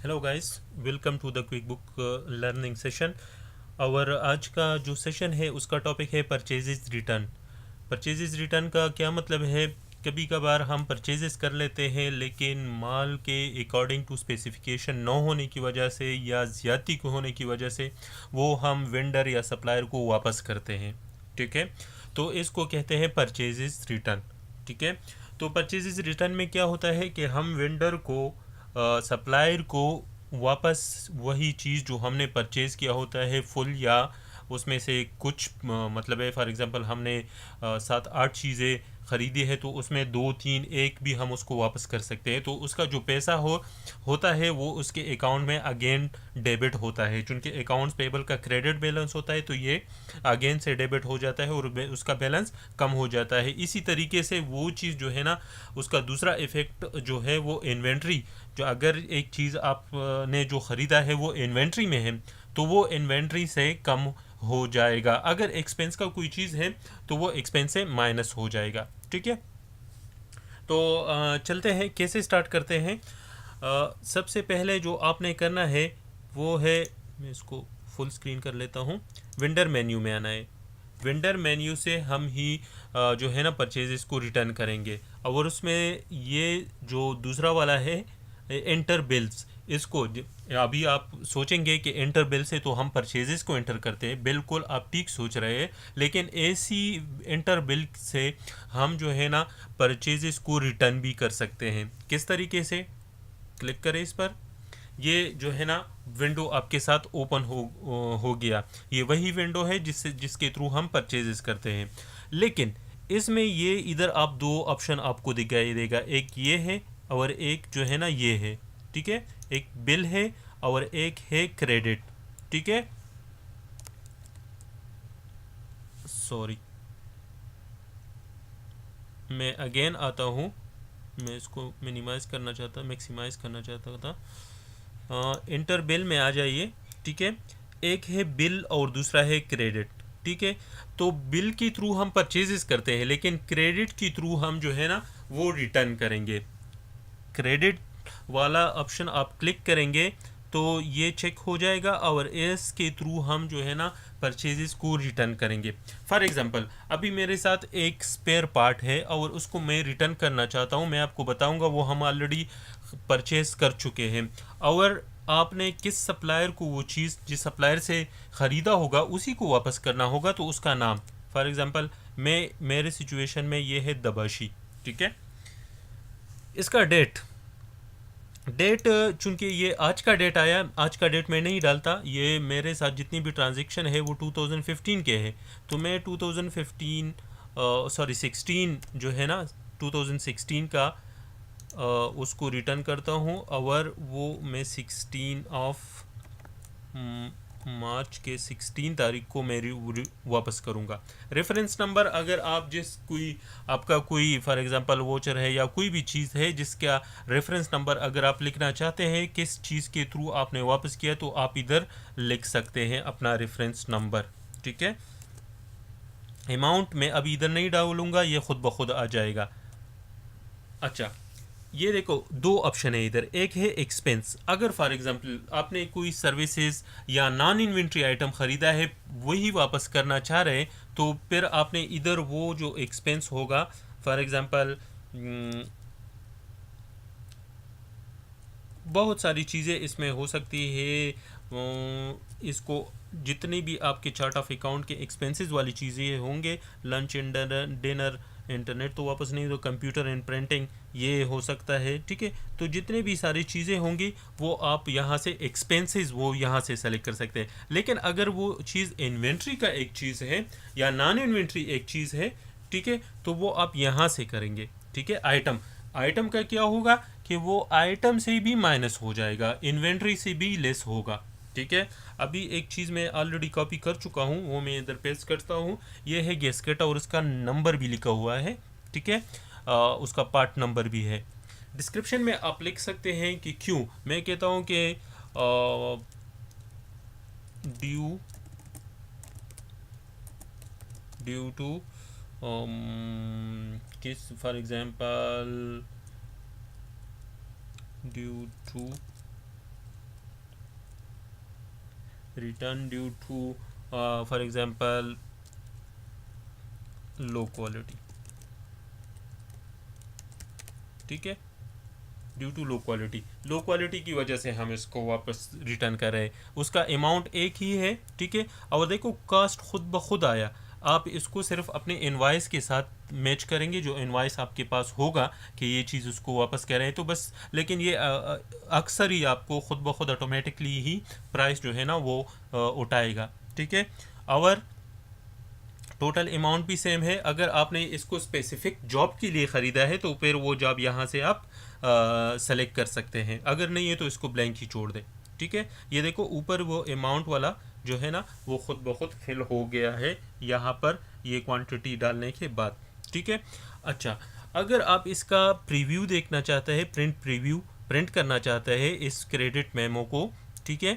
Hello guys, welcome to the quick book learning session. और आज का जो सेशन है उसका टॉपिक है परचेजेस रिटर्न। परचेजेस रिटर्न का क्या मतलब है? कभी कभार हम परचेजेस कर लेते हैं लेकिन माल के अकॉर्डिंग टू स्पेसिफिकेशन न होने की वजह से या ज़्यादती को होने की वजह से वो हम वेंडर या सप्लायर को वापस करते हैं। ठीक है, तो इसको कहते हैं परचेजेस रिटर्न। ठीक है, तो परचेजेस रिटर्न में क्या होता है कि हम वेंडर को सप्लायर को वापस वही चीज़ जो हमने परचेज़ किया होता है फुल या उसमें से कुछ मतलब है फॉर एग्जांपल हमने 7-8 चीज़ें ख़रीदी है तो उसमें 2-3 एक भी हम उसको वापस कर सकते हैं। तो उसका जो पैसा होता है वो उसके अकाउंट में अगेन डेबिट होता है। चूँकि अकाउंट्स पेबल का क्रेडिट बैलेंस होता है तो ये अगेन से डेबिट हो जाता है और उसका बैलेंस कम हो जाता है। इसी तरीके से वो चीज़ जो है ना, उसका दूसरा इफ़ेक्ट जो है वो इन्वेंट्री, जो अगर एक चीज़ आपने जो ख़रीदा है वो इन्वेंट्री में है तो वो इन्वेंट्री से कम हो जाएगा। अगर एक्सपेंस का कोई चीज़ है तो वो एक्सपेंस से माइनस हो जाएगा। ठीक है, तो चलते हैं कैसे स्टार्ट करते हैं। सबसे पहले जो आपने करना है वो है, मैं इसको फुल स्क्रीन कर लेता हूँ। वेंडर मेन्यू में आना है। वेंडर मेन्यू से हम ही जो है ना परचेजेस को रिटर्न करेंगे। और उसमें ये जो दूसरा वाला है एंटर बिल्स, इसको अभी आप सोचेंगे कि एंटर बिल से तो हम परचेजेस को एंटर करते हैं। बिल्कुल आप ठीक सोच रहे हैं, लेकिन ऐसी एंटर बिल से हम जो है ना परचेजेस को रिटर्न भी कर सकते हैं। किस तरीके से? क्लिक करें इस पर। ये जो है ना विंडो आपके साथ ओपन हो गया। ये वही विंडो है जिसके थ्रू हम परचेजेस करते हैं। लेकिन इसमें ये इधर आप दो ऑप्शन आपको दिखाई देगा, एक ये है और एक जो है ना ये है। ठीक है, एक बिल है और एक है क्रेडिट। ठीक है, सॉरी, मैं अगेन आता हूँ। मैं इसको मिनिमाइज़ करना चाहता, मैक्सिमाइज़ करना चाहता था। इंटर बिल में आ जाइए। ठीक है, एक है बिल और दूसरा है क्रेडिट। ठीक है, तो बिल के थ्रू हम परचेजेस करते हैं लेकिन क्रेडिट के थ्रू हम जो है ना वो रिटर्न करेंगे। क्रेडिट वाला ऑप्शन आप क्लिक करेंगे तो ये चेक हो जाएगा और इसके थ्रू हम जो है ना परचेजेस को रिटर्न करेंगे। फॉर एग्जांपल अभी मेरे साथ एक स्पेयर पार्ट है और उसको मैं रिटर्न करना चाहता हूँ। मैं आपको बताऊंगा, वो हम ऑलरेडी परचेज कर चुके हैं। और आपने किस सप्लायर को वो चीज़ जिस सप्लायर से ख़रीदा होगा उसी को वापस करना होगा। तो उसका नाम, फॉर एग्ज़ाम्पल मेरे सिचुएशन में ये है दबाशी। ठीक है, इसका डेट चूंकि ये आज का डेट आया, आज का डेट मैं नहीं डालता। ये मेरे साथ जितनी भी ट्रांजैक्शन है वो 2015 के है। तो मैं 2015 सॉरी 16 जो है ना 2016 का उसको रिटर्न करता हूँ। और वो मैं 16 ऑफ मार्च के 16 तारीख को मैं वापस करूँगा। रेफरेंस नंबर, अगर आप कोई आपका कोई फॉर एग्जांपल वोचर है या कोई भी चीज़ है जिसका रेफरेंस नंबर अगर आप लिखना चाहते हैं किस चीज़ के थ्रू आपने वापस किया, तो आप इधर लिख सकते हैं अपना रेफरेंस नंबर। ठीक है, अमाउंट में अभी इधर नहीं डालूंगा, ये खुद ब खुद आ जाएगा। अच्छा, ये देखो दो ऑप्शन है इधर। एक है एक्सपेंस, अगर फॉर एग्जांपल आपने कोई सर्विसेज या नॉन इन्वेंट्री आइटम ख़रीदा है वही वापस करना चाह रहे हैं तो फिर आपने इधर वो जो एक्सपेंस होगा, फॉर एग्जांपल बहुत सारी चीज़ें इसमें हो सकती है। इसको जितनी भी आपके चार्ट ऑफ अकाउंट के एक्सपेंसेस वाली चीज़ें होंगे, लंच एंड डिनर, इंटरनेट तो वापस नहीं, तो कंप्यूटर एंड प्रिंटिंग ये हो सकता है। ठीक है, तो जितने भी सारी चीज़ें होंगी वो आप यहाँ से एक्सपेंसेस वो यहाँ से सेलेक्ट कर सकते हैं। लेकिन अगर वो चीज़ इन्वेंट्री का एक चीज़ है या नॉन इन्वेंट्री एक चीज़ है, ठीक है, तो वो आप यहाँ से करेंगे। ठीक है, आइटम, आइटम का क्या होगा कि वो आइटम से भी माइनस हो जाएगा, इन्वेंट्री से भी लेस होगा। ठीक है, अभी एक चीज़ मैं ऑलरेडी कॉपी कर चुका हूँ, वो मैं इधर पेस्ट करता हूँ। ये है गैस्केट और उसका नंबर भी लिखा हुआ है। ठीक है, उसका पार्ट नंबर भी है। डिस्क्रिप्शन में आप लिख सकते हैं कि क्यों मैं कहता हूँ कि ड्यू ड्यू टू किस, for example due to return due to for example low quality, ठीक है, ड्यू टू लो क्वालिटी की वजह से हम इसको वापस रिटर्न कर रहे हैं। उसका अमाउंट एक ही है, ठीक है, और देखो कास्ट खुद ब खुद आया। आप इसको सिर्फ अपने इनवाइस के साथ मैच करेंगे, जो इनवाइस आपके पास होगा कि ये चीज़ उसको वापस कर रहे हैं तो बस। लेकिन ये अक्सर ही आपको खुद ब खुद ऑटोमेटिकली ही प्राइस जो है ना वो उठाएगा, ठीक है। और टोटल अमाउंट भी सेम है। अगर आपने इसको स्पेसिफिक जॉब के लिए ख़रीदा है तो फिर वो जॉब यहाँ से आप सेलेक्ट कर सकते हैं, अगर नहीं है तो इसको ब्लैंक ही छोड़ दें, ठीक है। ये देखो ऊपर वो अमाउंट वाला जो है ना वो खुद ब खुद फिल हो गया है यहाँ पर ये क्वांटिटी डालने के बाद, ठीक है। अच्छा, अगर आप इसका प्रीव्यू देखना चाहते हैं, प्रिंट प्रिंट करना चाहते हैं इस क्रेडिट मेमो को, ठीक है,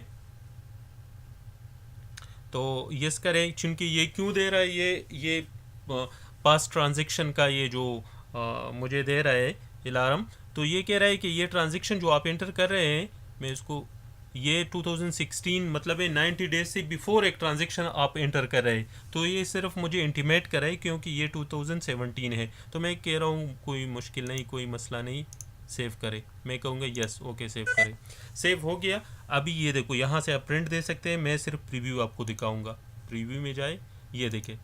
तो यस करें। क्योंकि ये क्यों दे रहा है, ये पास ट्रांजैक्शन का ये जो मुझे दे रहा है अलार्म, तो ये कह रहा है कि ये ट्रांजैक्शन जो आप एंटर कर रहे हैं, मैं इसको ये 2016 मतलब है 90 डेज से बिफोर एक ट्रांजैक्शन आप एंटर कर रहे हैं, तो ये सिर्फ मुझे इंटीमेट कर रहा है क्योंकि ये 2017 है। तो मैं कह रहा हूँ कोई मुश्किल नहीं, कोई मसला नहीं, सेव करें। मैं कहूँगा यस, ओके सेव करें। सेव हो गया। अभी ये देखो यहाँ से आप प्रिंट दे सकते हैं, मैं सिर्फ प्रीव्यू आपको दिखाऊंगा। प्रीव्यू में जाए, ये देखें,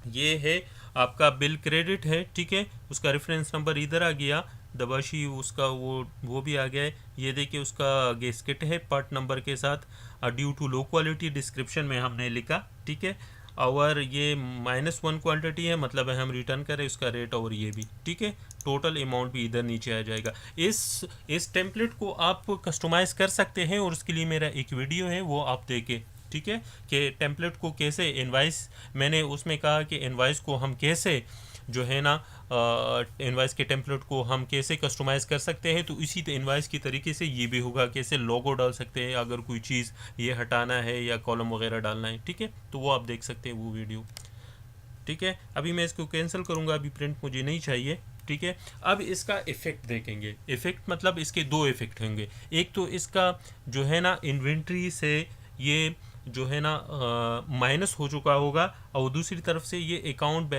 ये है आपका बिल क्रेडिट है, ठीक है। उसका रेफरेंस नंबर इधर आ गया, दबाशी उसका वो भी आ गया है। ये देखिए उसका गेस्केट है पार्ट नंबर के साथ, due to low quality description में हमने लिखा, ठीक है। और ये -1 क्वांटिटी है, मतलब है हम रिटर्न करें उसका रेट, और ये भी ठीक है। टोटल अमाउंट भी इधर नीचे आ जाएगा। इस टेम्पलेट को आप कस्टमाइज़ कर सकते हैं और उसके लिए मेरा एक वीडियो है, वो आप देखें, ठीक है, कि टेम्पलेट को कैसे इनवाइस, मैंने उसमें कहा कि इनवाइस को हम कैसे जो है ना इनवाइस के टेम्पलेट को हम कैसे कस्टमाइज़ कर सकते हैं। तो इसी इनवाइस की तरीके से ये भी होगा, कैसे लोगो डाल सकते हैं अगर कोई चीज़ ये हटाना है या कॉलम वगैरह डालना है, ठीक है। तो वो आप देख सकते हैं वो वीडियो, ठीक है। अभी मैं इसको कैंसिल करूँगा, अभी प्रिंट मुझे नहीं चाहिए, ठीक है। अब इसका इफ़ेक्ट देखेंगे। इफ़ेक्ट मतलब इसके दो इफ़ेक्ट होंगे। एक तो इसका जो है ना इन्वेंट्री से ये जो है ना माइनस हो चुका होगा, और दूसरी तरफ से ये अकाउंट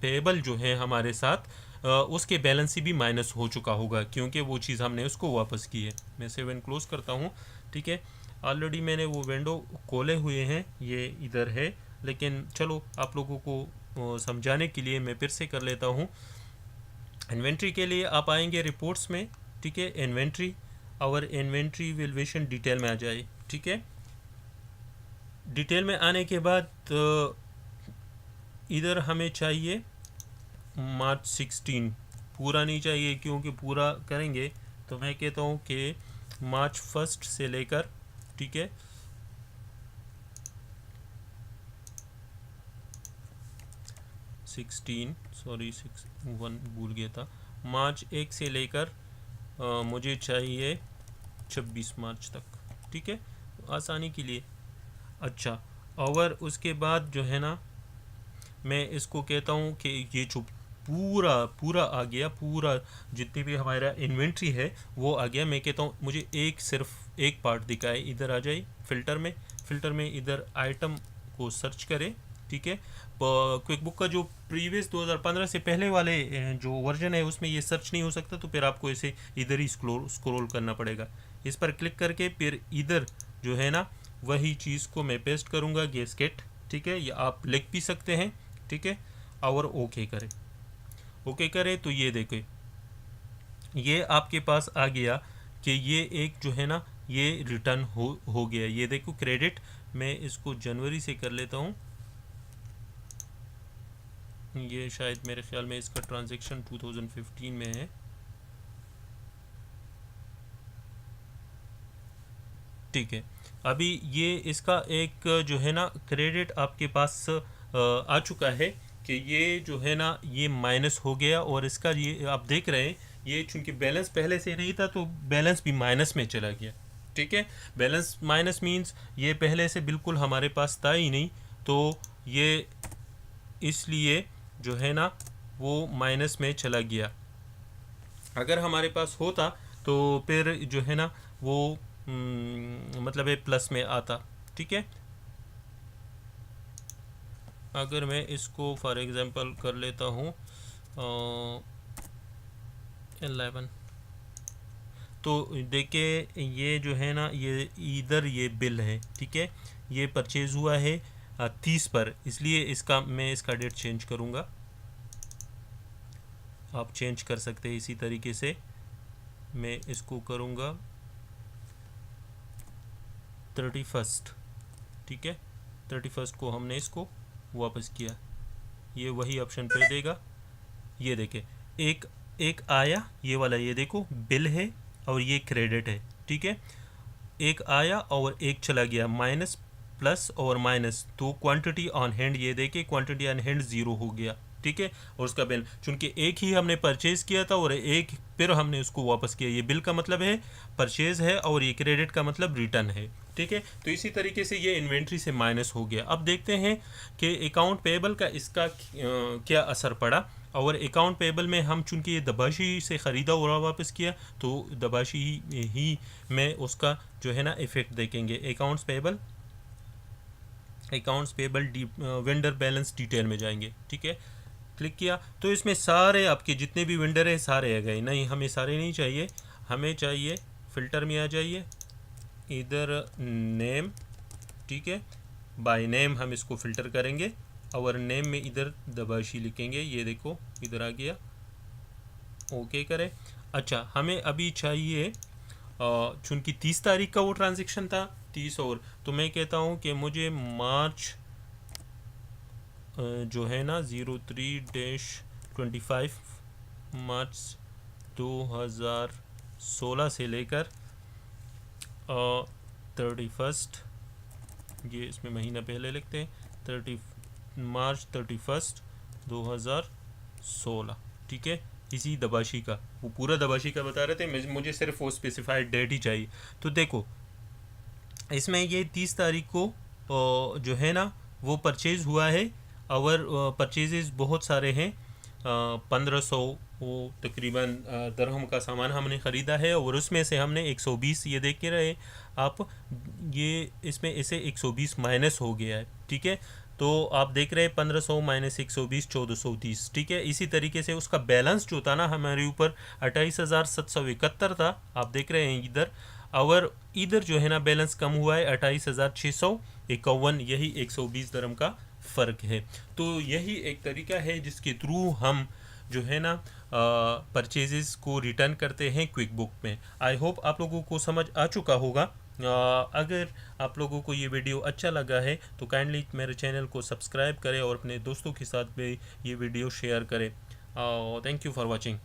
पेएबल जो है हमारे साथ उसके बैलेंस से भी माइनस हो चुका होगा, क्योंकि वो चीज़ हमने उसको वापस की है। मैं सेव एंड क्लोज़ करता हूँ, ठीक है। ऑलरेडी मैंने वो विंडो खोले हुए हैं, ये इधर है, लेकिन चलो आप लोगों को समझाने के लिए मैं फिर से कर लेता हूँ। इन्वेंट्री के लिए आप आएंगे रिपोर्ट्स में, ठीक है, इन्वेंट्री, और इन्वेंट्री वैल्यूएशन डिटेल में आ जाए, ठीक है। डिटेल में आने के बाद इधर हमें चाहिए मार्च 16, पूरा नहीं चाहिए, क्योंकि पूरा करेंगे तो मैं कहता हूँ कि मार्च 1 से लेकर, ठीक है, भूल गया था, मार्च 1 से लेकर मुझे चाहिए 26 मार्च तक, ठीक है, आसानी के लिए। अच्छा, और उसके बाद जो है ना मैं इसको कहता हूँ कि ये जो पूरा आ गया, पूरा जितनी भी हमारा इन्वेंट्री है वो आ गया। मैं कहता हूँ मुझे सिर्फ एक पार्ट दिखाए, इधर आ जाए फ़िल्टर में इधर आइटम को सर्च करें, ठीक है। क्विक बुक का जो प्रीवियस 2015 से पहले वाले जो वर्जन है उसमें ये सर्च नहीं हो सकता, तो फिर आपको इसे इधर ही स्क्रॉल करना पड़ेगा। इस पर क्लिक करके फिर इधर जो है ना वही चीज़ को मैं पेस्ट करूँगा, गेस्केट, ठीक है। ये आप लिख भी सकते हैं, ठीक है, और ओके करें तो ये देखें, ये आपके पास आ गया कि ये एक जो है ना ये रिटर्न हो गया। ये देखो क्रेडिट, मैं इसको जनवरी से कर लेता हूँ, ये शायद मेरे ख्याल में इसका ट्रांजैक्शन 2015 में है, ठीक है। अभी ये इसका एक जो है ना क्रेडिट आपके पास आ चुका है कि ये जो है ना ये माइनस हो गया, और इसका ये आप देख रहे हैं ये चूंकि बैलेंस पहले से नहीं था तो बैलेंस भी माइनस में चला गया, ठीक है। बैलेंस माइनस मींस ये पहले से बिल्कुल हमारे पास था ही नहीं, तो ये इसलिए जो है ना वो माइनस में चला गया। अगर हमारे पास होता तो फिर जो है ना वो मतलब है प्लस में आता। ठीक है, अगर मैं इसको फॉर एग्जांपल कर लेता हूँ 11, तो देखिए ये जो है ना, ये इधर ये बिल है। ठीक है, ये परचेज हुआ है 30 पर, इसलिए इसका मैं इसका डेट चेंज करूँगा। आप चेंज कर सकते हैं इसी तरीके से। मैं इसको करूँगा 31। ठीक है, 31 को हमने इसको वापस किया, ये वही ऑप्शन पे देगा। ये देखे एक एक आया, ये वाला ये देखो बिल है और ये क्रेडिट है। ठीक है, एक आया और एक चला गया, माइनस प्लस और माइनस, तो क्वांटिटी ऑन हैंड ये देखे क्वांटिटी ऑन हैंड 0 हो गया। ठीक है, और उसका बिल चूंकि एक ही हमने परचेज किया था और एक फिर हमने उसको वापस किया, ये बिल का मतलब है परचेज है और ये क्रेडिट का मतलब रिटर्न है। ठीक है, तो इसी तरीके से ये इन्वेंट्री से माइनस हो गया। अब देखते हैं कि अकाउंट पेबल का इसका क्या असर पड़ा। और अकाउंट पेबल में हम चूंकि ये दबाशी से ख़रीदा और वापस किया, तो दबाशी ही में उसका जो है ना इफ़ेक्ट देखेंगे। Accounts payable vendor balance detail में जाएंगे। ठीक है, क्लिक किया तो इसमें सारे आपके जितने भी वेंडर है सारे आ गए। नहीं, हमें सारे नहीं चाहिए, हमें चाहिए फ़िल्टर में आ जाइए, इधर नेम। ठीक है, बाय नेम हम इसको फ़िल्टर करेंगे और नेम में इधर दबाशी लिखेंगे। ये देखो इधर आ गया, ओके करें। अच्छा, हमें अभी चाहिए चूँकि 30 तारीख का वो ट्रांजेक्शन था 30, और तो मैं कहता हूँ कि मुझे मार्च जो है ना 03-25 मार्च 2016 से लेकर 31, ये इसमें महीना पहले लिखते हैं, मार्च 31 2016। ठीक है, इसी दबाशी का, वो पूरा दबाशी का बता रहे थे, मुझे सिर्फ वो स्पेसिफाइड डेट ही चाहिए। तो देखो इसमें ये 30 तारीख को जो है ना वो परचेज़ हुआ है, और परचेजेस बहुत सारे हैं। 1500 वो तकरीबन दरहम का सामान हमने ख़रीदा है, और उसमें से हमने 120, ये देख के रहे आप, ये इसमें इसे 120 माइनस हो गया है। ठीक है, तो आप देख रहे हैं 1500 माइनस 120 1430। ठीक है, इसी तरीके से उसका बैलेंस जो था ना हमारे ऊपर 28,771 था, आप देख रहे हैं इधर, और इधर जो है ना बैलेंस कम हुआ है 28,651, यही 120 दरहम का फ़र्क है। तो यही एक तरीका है जिसके थ्रू हम जो है ना परचेजेस को रिटर्न करते हैं क्विक बुक में। आई होप आप लोगों को समझ आ चुका होगा। अगर आप लोगों को ये वीडियो अच्छा लगा है तो काइंडली मेरे चैनल को सब्सक्राइब करें और अपने दोस्तों के साथ भी ये वीडियो शेयर करें। Thank you for watching.